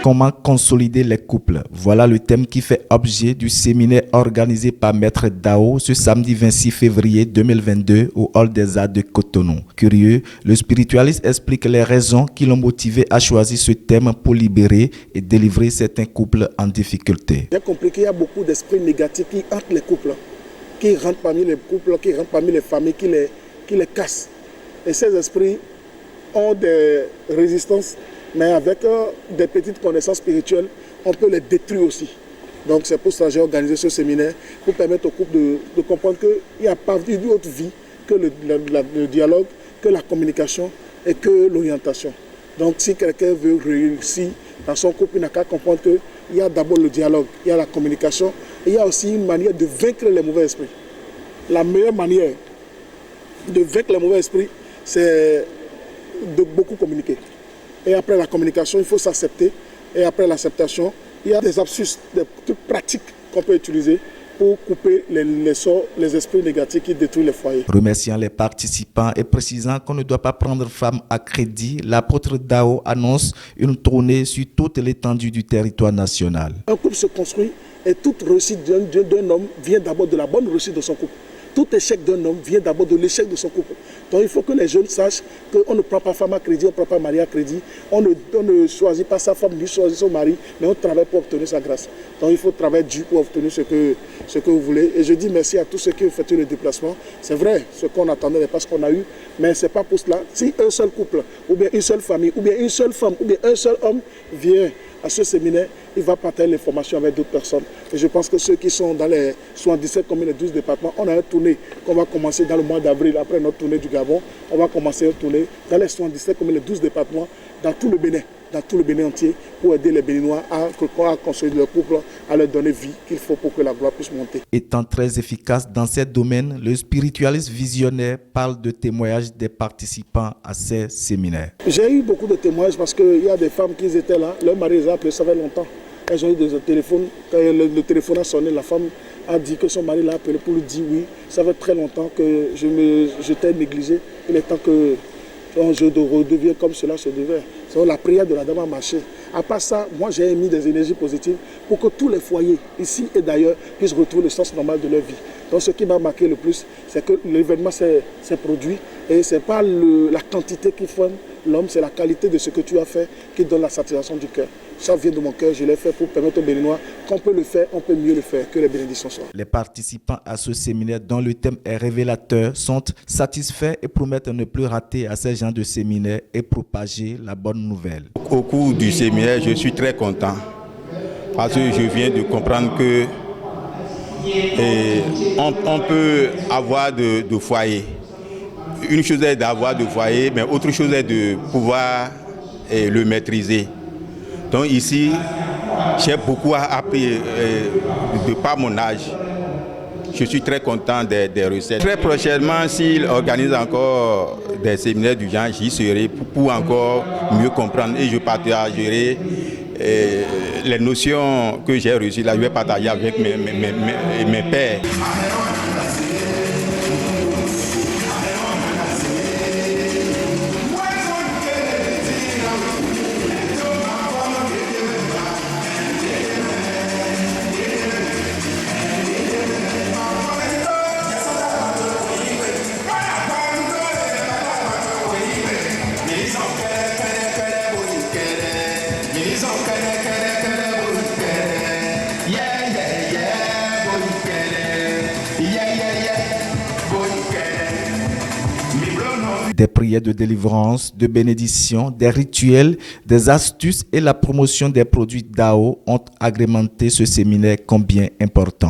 Comment consolider les couples? Voilà le thème qui fait objet du séminaire organisé par Maître Dao ce samedi 26 février 2022 au Hall des Arts de Cotonou. Curieux, le spiritualiste explique les raisons qui l'ont motivé à choisir ce thème pour libérer et délivrer certains couples en difficulté. J'ai compris qu'il y a beaucoup d'esprits négatifs qui hantent les couples, qui rentrent parmi les couples, qui rentrent parmi les familles, qui les cassent. Et ces esprits ont des résistances, mais avec des petites connaissances spirituelles, on peut les détruire aussi. Donc c'est pour ça que j'ai organisé ce séminaire, pour permettre aux couples de comprendre qu'il n'y a pas d'autre vie que le dialogue, que la communication et que l'orientation. Donc si quelqu'un veut réussir dans son couple, il n'a qu'à comprendre qu'il y a d'abord le dialogue, il y a la communication, et il y a aussi une manière de vaincre les mauvais esprits. La meilleure manière de vaincre les mauvais esprits, c'est de beaucoup communiquer. Et après la communication, il faut s'accepter. Et après l'acceptation, il y a des astuces, des trucs pratiques qu'on peut utiliser pour couper les esprits négatifs qui détruisent les foyers. Remerciant les participants et précisant qu'on ne doit pas prendre femme à crédit, l'apôtre Dao annonce une tournée sur toute l'étendue du territoire national. Un couple se construit et toute réussite d'un homme vient d'abord de la bonne réussite de son couple. Tout échec d'un homme vient d'abord de l'échec de son couple. Donc il faut que les jeunes sachent qu'on ne prend pas femme à crédit, on ne prend pas mari à crédit, on ne choisit pas sa femme ni choisit son mari, mais on travaille pour obtenir sa grâce. Donc il faut travailler dur pour obtenir ce que vous voulez. Et je dis merci à tous ceux qui ont fait le déplacement. C'est vrai, ce qu'on attendait n'est pas ce qu'on a eu, mais ce n'est pas pour cela. Si un seul couple, ou bien une seule famille, ou bien une seule femme, ou bien un seul homme vient à ce séminaire, il va partager l'information avec d'autres personnes. Et je pense que ceux qui sont dans les 77 communes et 12 départements, on a une tournée qu'on va commencer dans le mois d'avril, après notre tournée du Gabon. On va commencer une tournée dans les 77 communes et 12 départements, dans tout le Bénin entier, pour aider les Béninois à construire leur couple, à leur donner vie qu'il faut pour que la gloire puisse monter. Étant très efficace dans ces domaines, le spiritualiste visionnaire parle de témoignages des participants à ces séminaires. J'ai eu beaucoup de témoignages parce qu'il y a des femmes qui étaient là, leur mari les a appelés, ça fait longtemps. Elles ont eu des téléphones, quand le téléphone a sonné, la femme a dit que son mari l'a appelé pour lui dire oui, ça fait très longtemps que j'étais négligé, il est temps que je redevienne comme cela se devait. La prière de la dame a marché. À part ça, moi j'ai émis des énergies positives pour que tous les foyers, ici et d'ailleurs, puissent retrouver le sens normal de leur vie. Donc ce qui m'a marqué le plus, c'est que l'événement s'est produit et ce n'est pas la quantité qui forme l'homme, c'est la qualité de ce que tu as fait qui donne la satisfaction du cœur. Ça vient de mon cœur, je l'ai fait pour permettre aux Béninois qu'on peut le faire, on peut mieux le faire, que les bénédictions soient. Les participants à ce séminaire dont le thème est révélateur sont satisfaits et promettent ne plus rater à ces genres de séminaires et propager la bonne nouvelle. Au cours du séminaire, je suis très content parce que je viens de comprendre que on peut avoir de foyer. Une chose est d'avoir de foyer, mais autre chose est de pouvoir le maîtriser. Donc ici, j'ai beaucoup appris de par mon âge. Je suis très content des recettes. Très prochainement, s'il organise encore des séminaires du genre, j'y serai pour encore mieux comprendre et je partagerai les notions que j'ai reçues. Là, je vais partager avec mes pairs. Des prières de délivrance, de bénédiction, des rituels, des astuces et la promotion des produits Dao ont agrémenté ce séminaire combien important.